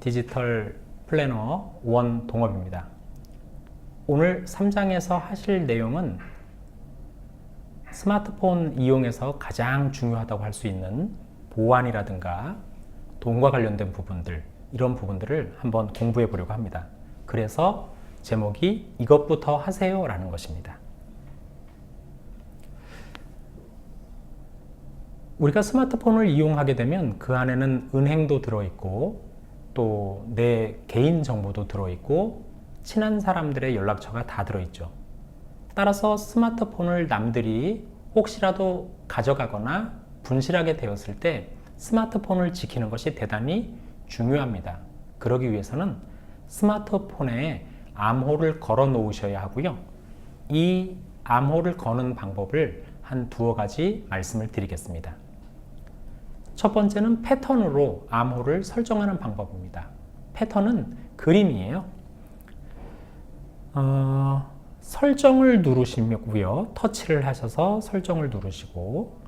디지털 플래너 원 동업입니다. 오늘 3장에서 하실 내용은 스마트폰 이용해서 가장 중요하다고 할 수 있는 보안이라든가 돈과 관련된 부분들, 이런 부분들을 한번 공부해 보려고 합니다. 그래서 제목이 이것부터 하세요 라는 것입니다. 우리가 스마트폰을 이용하게 되면 그 안에는 은행도 들어있고 또 내 개인 정보도 들어있고 친한 사람들의 연락처가 다 들어있죠. 따라서 스마트폰을 남들이 혹시라도 가져가거나 분실하게 되었을 때 스마트폰을 지키는 것이 대단히 중요합니다. 그러기 위해서는 스마트폰에 암호를 걸어 놓으셔야 하고요. 이 암호를 거는 방법을 한 두어 가지 말씀을 드리겠습니다. 첫 번째는 패턴으로 암호를 설정하는 방법입니다. 패턴은 그림이에요. 설정을 누르시고요. 터치를 하셔서 설정을 누르시고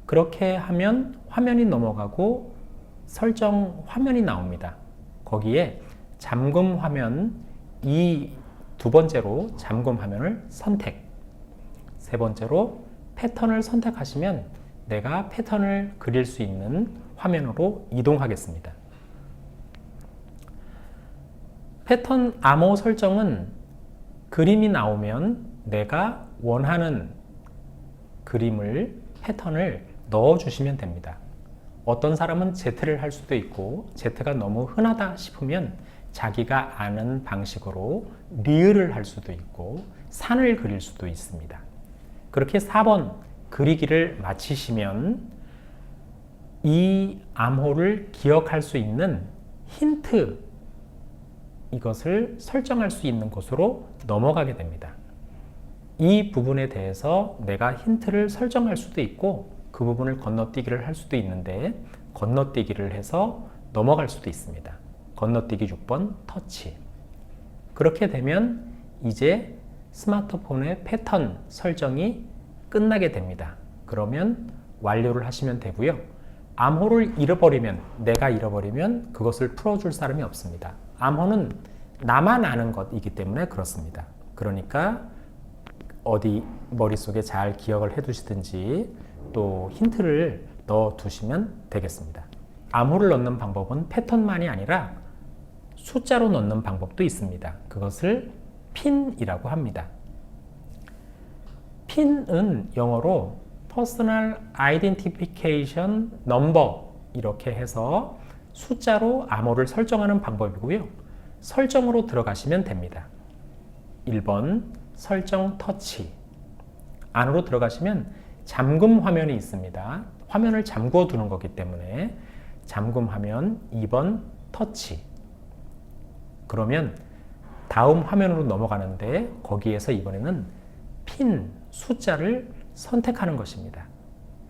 그렇게 하면 화면이 넘어가고 설정 화면이 나옵니다. 거기에 잠금 화면, 이 두 번째로 잠금 화면을 선택, 세 번째로 패턴을 선택하시면 내가 패턴을 그릴 수 있는 화면으로 이동하겠습니다. 패턴 암호 설정은 그림이 나오면 내가 원하는 그림을, 패턴을 넣어주시면 됩니다. 어떤 사람은 Z를 할 수도 있고 Z가 너무 흔하다 싶으면 자기가 아는 방식으로 리을을 할 수도 있고 산을 그릴 수도 있습니다. 그렇게 4번 그리기를 마치시면 이 암호를 기억할 수 있는 힌트, 이것을 설정할 수 있는 곳으로 넘어가게 됩니다. 이 부분에 대해서 내가 힌트를 설정할 수도 있고 그 부분을 건너뛰기를 할 수도 있는데 건너뛰기를 해서 넘어갈 수도 있습니다. 건너뛰기 6번 터치. 그렇게 되면 이제 스마트폰의 패턴 설정이 끝나게 됩니다. 그러면 완료를 하시면 되고요. 암호를 잃어버리면, 내가 잃어버리면 그것을 풀어줄 사람이 없습니다. 암호는 나만 아는 것이기 때문에 그렇습니다. 그러니까 어디 머릿속에 잘 기억을 해 두시든지 또 힌트를 넣어 두시면 되겠습니다. 암호를 넣는 방법은 패턴만이 아니라 숫자로 넣는 방법도 있습니다. 그것을 핀이라고 합니다. 핀은 영어로 Personal Identification Number, 이렇게 해서 숫자로 암호를 설정하는 방법이고요. 설정으로 들어가시면 됩니다. 1번 설정 터치. 안으로 들어가시면 잠금 화면이 있습니다. 화면을 잠궈 두는 거기 때문에 잠금 화면 2번 터치. 그러면 다음 화면으로 넘어가는데 거기에서 이번에는 핀, 숫자를 선택하는 것입니다.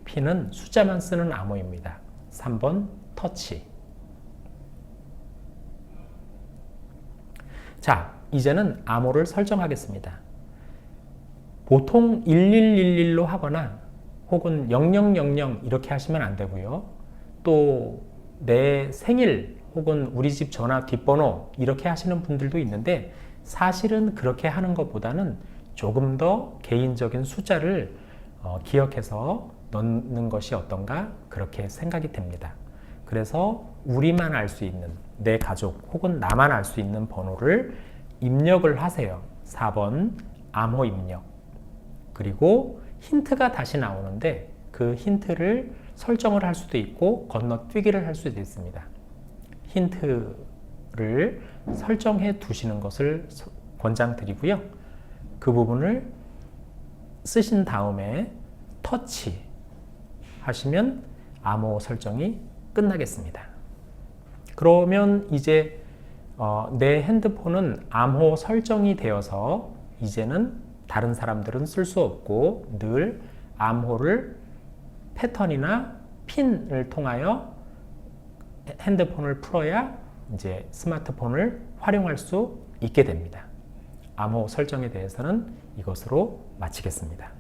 핀은 숫자만 쓰는 암호입니다. 3번 터치. 자, 이제는 암호를 설정하겠습니다. 보통 1111로 하거나 혹은 0000 이렇게 하시면 안 되고요. 또 내 생일 혹은 우리 집 전화 뒷번호 이렇게 하시는 분들도 있는데 사실은 그렇게 하는 것보다는 조금 더 개인적인 숫자를 기억해서 넣는 것이 어떤가 그렇게 생각이 됩니다. 그래서 우리만 알 수 있는, 내 가족 혹은 나만 알 수 있는 번호를 입력을 하세요. 4번 암호 입력. 그리고 힌트가 다시 나오는데 그 힌트를 설정을 할 수도 있고 건너뛰기를 할 수도 있습니다. 힌트를 설정해 두시는 것을 권장드리고요. 그 부분을 쓰신 다음에 터치 하시면 암호 설정이 끝나겠습니다. 그러면 이제 내 핸드폰은 암호 설정이 되어서 이제는 다른 사람들은 쓸 수 없고 늘 암호를 패턴이나 핀을 통하여 핸드폰을 풀어야 이제 스마트폰을 활용할 수 있게 됩니다. 암호 설정에 대해서는 이것으로 마치겠습니다.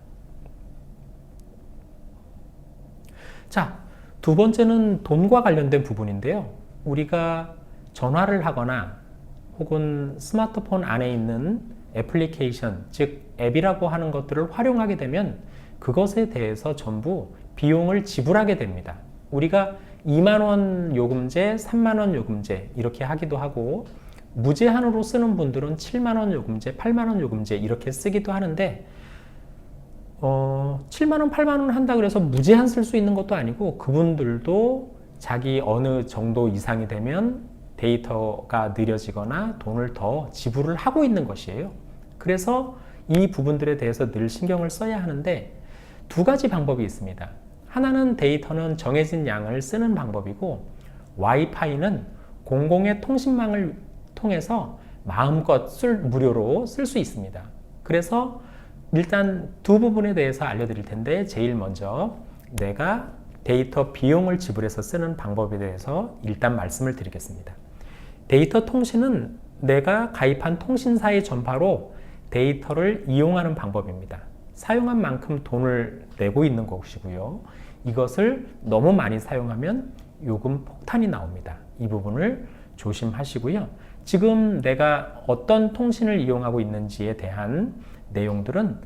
자, 두 번째는 돈과 관련된 부분인데요. 우리가 전화를 하거나 혹은 스마트폰 안에 있는 애플리케이션, 즉 앱이라고 하는 것들을 활용하게 되면 그것에 대해서 전부 비용을 지불하게 됩니다. 우리가 2만 원 요금제, 3만 원 요금제 이렇게 하기도 하고 무제한으로 쓰는 분들은 7만 원 요금제, 8만 원 요금제 이렇게 쓰기도 하는데 7만 원, 8만 원 한다 그래서 무제한 쓸 수 있는 것도 아니고 그분들도 자기 어느 정도 이상이 되면 데이터가 느려지거나 돈을 더 지불을 하고 있는 것이에요. 그래서 이 부분들에 대해서 늘 신경을 써야 하는데 두 가지 방법이 있습니다. 하나는 데이터는 정해진 양을 쓰는 방법이고 와이파이는 공공의 통신망을 통해서 마음껏 무료로 쓸 수 있습니다. 그래서 일단 두 부분에 대해서 알려드릴 텐데 제일 먼저 내가 데이터 비용을 지불해서 쓰는 방법에 대해서 일단 말씀을 드리겠습니다. 데이터 통신은 내가 가입한 통신사의 전파로 데이터를 이용하는 방법입니다. 사용한 만큼 돈을 내고 있는 것이고요. 이것을 너무 많이 사용하면 요금 폭탄이 나옵니다. 이 부분을 조심하시고요. 지금 내가 어떤 통신을 이용하고 있는지에 대한 내용들은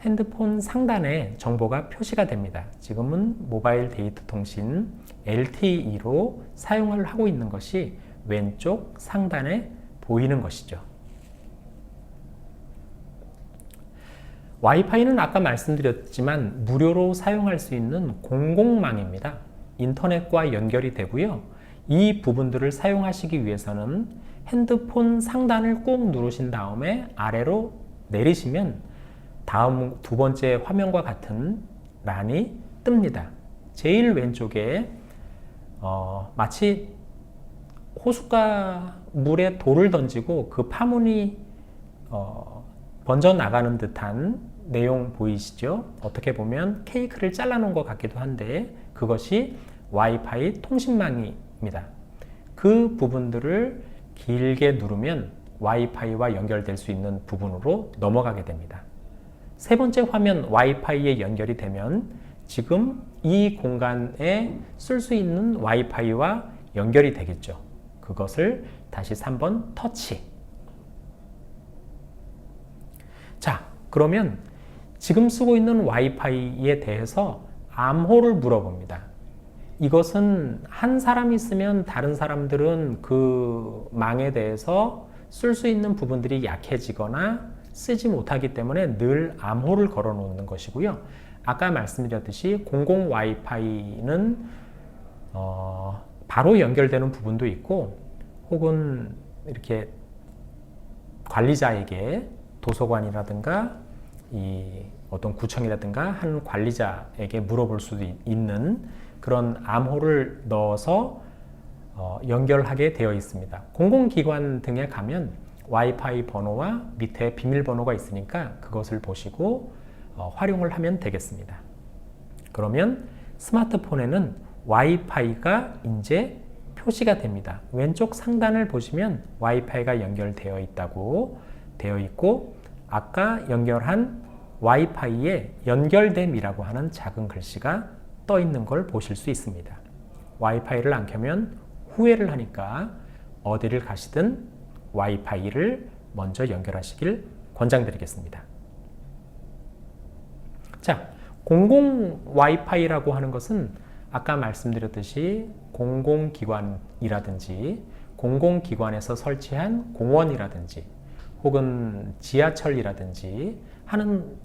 핸드폰 상단에 정보가 표시가 됩니다. 지금은 모바일 데이터 통신 LTE로 사용을 하고 있는 것이 왼쪽 상단에 보이는 것이죠. 와이파이는 아까 말씀드렸지만 무료로 사용할 수 있는 공공망입니다. 인터넷과 연결이 되고요. 이 부분들을 사용하시기 위해서는 핸드폰 상단을 꾹 누르신 다음에 아래로 내리시면 다음 두 번째 화면과 같은 란이 뜹니다. 제일 왼쪽에 마치 호숫가 물에 돌을 던지고 그 파문이 번져 나가는 듯한 내용 보이시죠? 어떻게 보면 케이크를 잘라놓은 것 같기도 한데 그것이 와이파이 통신망입니다. 그 부분들을 길게 누르면 와이파이와 연결될 수 있는 부분으로 넘어가게 됩니다. 세 번째 화면 와이파이에 연결이 되면 지금 이 공간에 쓸 수 있는 와이파이와 연결이 되겠죠. 그것을 다시 3번 터치. 자, 그러면 지금 쓰고 있는 와이파이에 대해서 암호를 물어봅니다. 이것은 한 사람이 쓰면 다른 사람들은 그 망에 대해서 쓸 수 있는 부분들이 약해지거나 쓰지 못하기 때문에 늘 암호를 걸어 놓는 것이고요. 아까 말씀드렸듯이 공공 와이파이는 바로 연결되는 부분도 있고 혹은 이렇게 관리자에게 도서관이라든가 이 어떤 구청이라든가 한 관리자에게 물어볼 수도 있는 그런 암호를 넣어서 연결하게 되어 있습니다. 공공기관 등에 가면 와이파이 번호와 밑에 비밀번호가 있으니까 그것을 보시고 활용을 하면 되겠습니다. 그러면 스마트폰에는 와이파이가 이제 표시가 됩니다. 왼쪽 상단을 보시면 와이파이가 연결되어 있다고 되어 있고 아까 연결한 와이파이에 연결됨이라고 하는 작은 글씨가 떠 있는 걸 보실 수 있습니다. 와이파이를 안 켜면 후회를 하니까 어디를 가시든 와이파이를 먼저 연결하시길 권장드리겠습니다. 자, 공공 와이파이라고 하는 것은 아까 말씀드렸듯이 공공기관이라든지 공공기관에서 설치한 공원이라든지 혹은 지하철이라든지 하는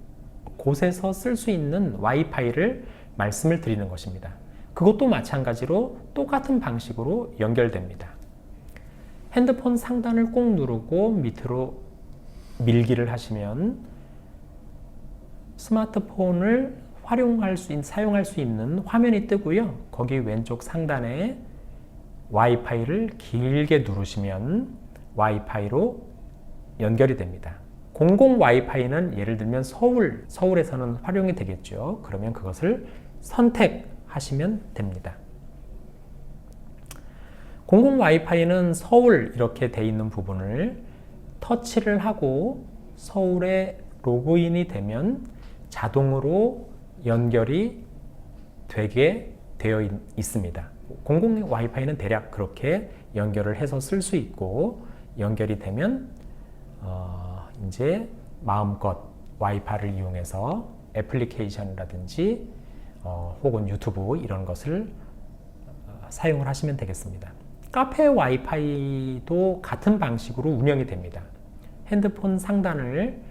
곳에서 쓸 수 있는 와이파이를 말씀을 드리는 것입니다. 그것도 마찬가지로 똑같은 방식으로 연결됩니다. 핸드폰 상단을 꼭 누르고 밑으로 밀기를 하시면 스마트폰을 사용할 수 있는 화면이 뜨고요. 거기 왼쪽 상단에 와이파이를 길게 누르시면 와이파이로 연결이 됩니다. 공공 와이파이는 예를 들면 서울에서는 활용이 되겠죠. 그러면 그것을 선택하시면 됩니다. 공공 와이파이는 서울 이렇게 돼 있는 부분을 터치를 하고 서울에 로그인이 되면 자동으로 연결이 되게 되어 있습니다. 공공 와이파이는 대략 그렇게 연결을 해서 쓸 수 있고, 연결이 되면 이제 마음껏 와이파이를 이용해서 애플리케이션이라든지 혹은 유튜브 이런 것을 사용을 하시면 되겠습니다. 카페 와이파이도 같은 방식으로 운영이 됩니다. 핸드폰 상단을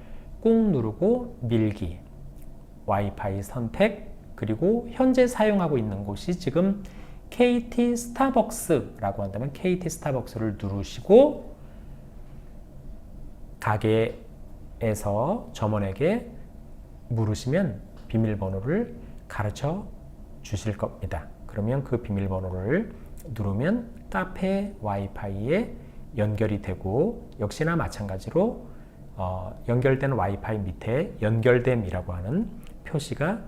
꾹 누르고 밀기, 와이파이 선택, 그리고 현재 사용하고 있는 곳이 지금 KT 스타벅스라고 한다면 KT 스타벅스를 누르시고 가게에서 점원에게 물으시면 비밀번호를 가르쳐 주실 겁니다. 그러면 그 비밀번호를 누르면 카페 와이파이에 연결이 되고, 역시나 마찬가지로 연결된 와이파이 밑에 연결됨이라고 하는 표시가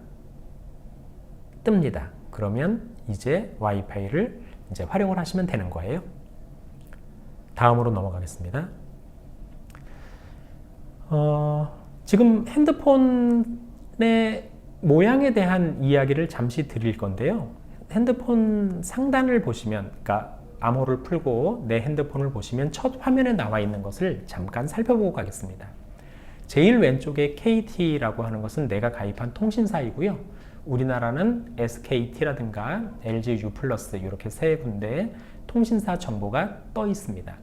뜹니다. 그러면 이제 와이파이를 이제 활용을 하시면 되는 거예요. 다음으로 넘어가겠습니다. 지금 핸드폰의 모양에 대한 이야기를 잠시 드릴 건데요. 핸드폰 상단을 보시면, 그러니까 암호를 풀고 내 핸드폰을 보시면 첫 화면에 나와 있는 것을 잠깐 살펴보고 가겠습니다. 제일 왼쪽에 KT라고 하는 것은 내가 가입한 통신사이고요. 우리나라는 SKT라든가 LG U+ 이렇게 세 군데 통신사 정보가 떠 있습니다.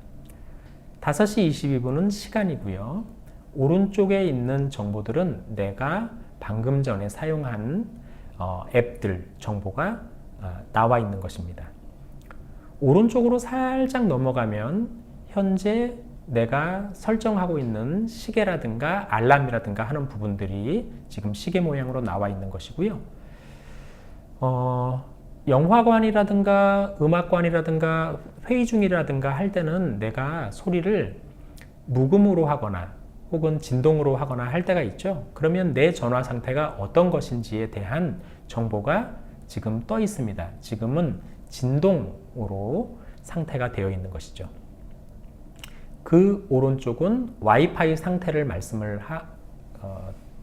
5시 22분은 시간이고요. 오른쪽에 있는 정보들은 내가 방금 전에 사용한 앱들 정보가 나와 있는 것입니다. 오른쪽으로 살짝 넘어가면 현재 내가 설정하고 있는 시계라든가 알람이라든가 하는 부분들이 지금 시계 모양으로 나와 있는 것이고요. 영화관이라든가 음악관이라든가 회의 중이라든가 할 때는 내가 소리를 무음으로 하거나 혹은 진동으로 하거나 할 때가 있죠. 그러면 내 전화 상태가 어떤 것인지에 대한 정보가 지금 떠 있습니다. 지금은 진동으로 상태가 되어 있는 것이죠. 그 오른쪽은 와이파이 상태를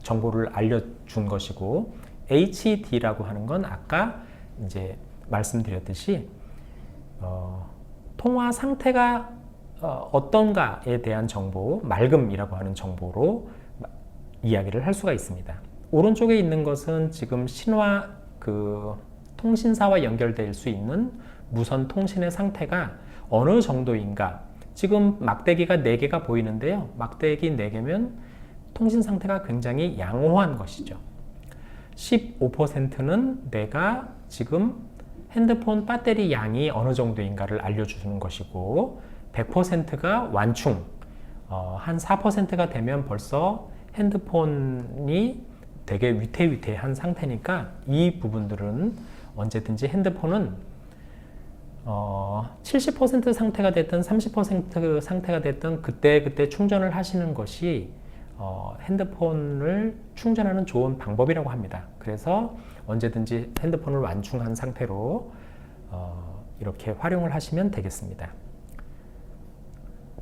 정보를 알려준 것이고, HD라고 하는 건 아까 이제 말씀드렸듯이 통화 상태가 어떤가에 대한 정보, 맑음이라고 하는 정보로 이야기를 할 수가 있습니다. 오른쪽에 있는 것은 지금 신화 통신사와 연결될 수 있는 무선 통신의 상태가 어느 정도인가. 지금 막대기가 4개가 보이는데요. 막대기 4개면 통신 상태가 굉장히 양호한 것이죠. 15%는 내가 지금 핸드폰 배터리 양이 어느 정도인가를 알려주는 것이고, 100%가 완충, 한 4%가 되면 벌써 핸드폰이 되게 위태위태한 상태니까 이 부분들은 언제든지 핸드폰은 70% 상태가 됐든 30% 상태가 됐든 그때 충전을 하시는 것이 핸드폰을 충전하는 좋은 방법이라고 합니다. 그래서 언제든지 핸드폰을 완충한 상태로 이렇게 활용을 하시면 되겠습니다.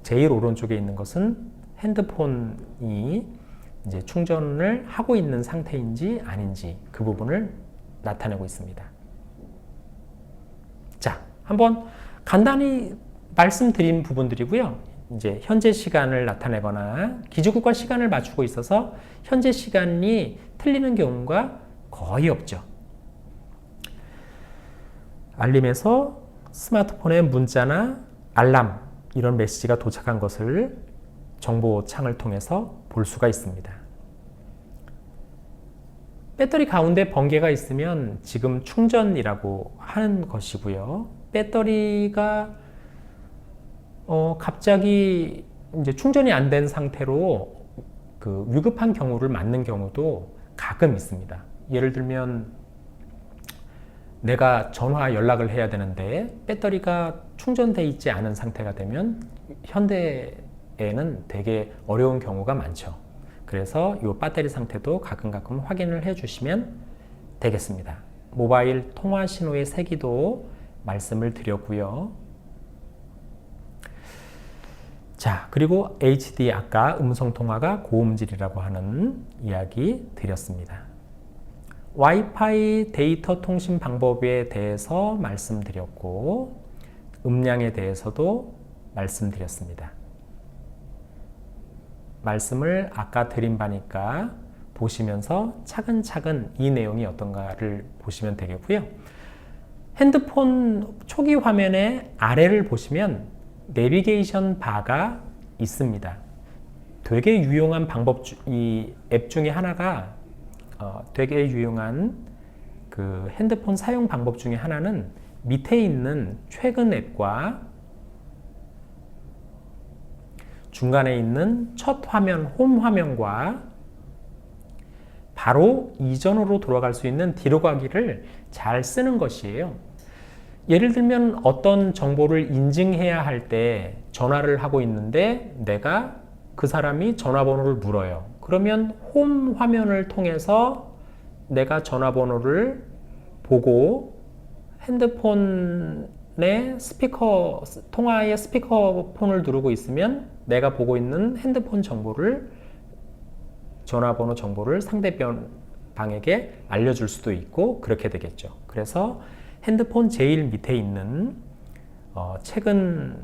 제일 오른쪽에 있는 것은 핸드폰이 이제 충전을 하고 있는 상태인지 아닌지 그 부분을 나타내고 있습니다. 자, 한번 간단히 말씀드린 부분들이고요. 이제 현재 시간을 나타내거나 기지국가 시간을 맞추고 있어서 현재 시간이 틀리는 경우가 거의 없죠. 알림에서 스마트폰에 문자나 알람 이런 메시지가 도착한 것을 정보창을 통해서 볼 수가 있습니다. 배터리 가운데 번개가 있으면 지금 충전이라고 하는 것이고요. 배터리가 갑자기 이제 충전이 안 된 상태로 위급한 경우를 맞는 경우도 가끔 있습니다. 예를 들면 내가 전화 연락을 해야 되는데 배터리가 충전돼 있지 않은 상태가 되면 현대에는 되게 어려운 경우가 많죠. 그래서 이 배터리 상태도 가끔 확인을 해 주시면 되겠습니다. 모바일 통화 신호의 세기도 말씀을 드렸고요. 자, 그리고 HD 아까 음성통화가 고음질이라고 하는 이야기 드렸습니다. 와이파이 데이터 통신 방법에 대해서 말씀드렸고 음량에 대해서도 말씀드렸습니다. 말씀을 아까 드린 바니까 보시면서 차근차근 이 내용이 어떤가를 보시면 되겠고요. 핸드폰 초기 화면의 아래를 보시면 내비게이션 바가 있습니다. 되게 유용한 이 앱 중에 하나가 되게 유용한 그 핸드폰 사용 방법 중에 하나는 밑에 있는 최근 앱과 중간에 있는 첫 화면, 홈 화면과 바로 이전으로 돌아갈 수 있는 뒤로 가기를 잘 쓰는 것이에요. 예를 들면 어떤 정보를 인증해야 할 때 전화를 하고 있는데 내가 그 사람이 전화번호를 물어요. 그러면 홈 화면을 통해서 내가 전화번호를 보고 핸드폰의 통화의 스피커폰을 누르고 있으면 내가 보고 있는 핸드폰 정보를 전화번호 정보를 상대방에게 알려줄 수도 있고 그렇게 되겠죠. 그래서 핸드폰 제일 밑에 있는 최근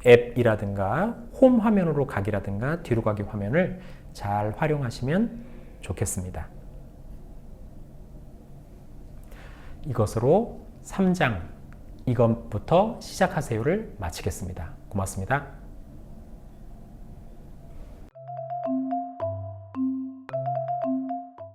앱이라든가 홈 화면으로 가기라든가 뒤로 가기 화면을 잘 활용하시면 좋겠습니다. 이것으로 3장 이것부터 시작하세요를 마치겠습니다. 고맙습니다.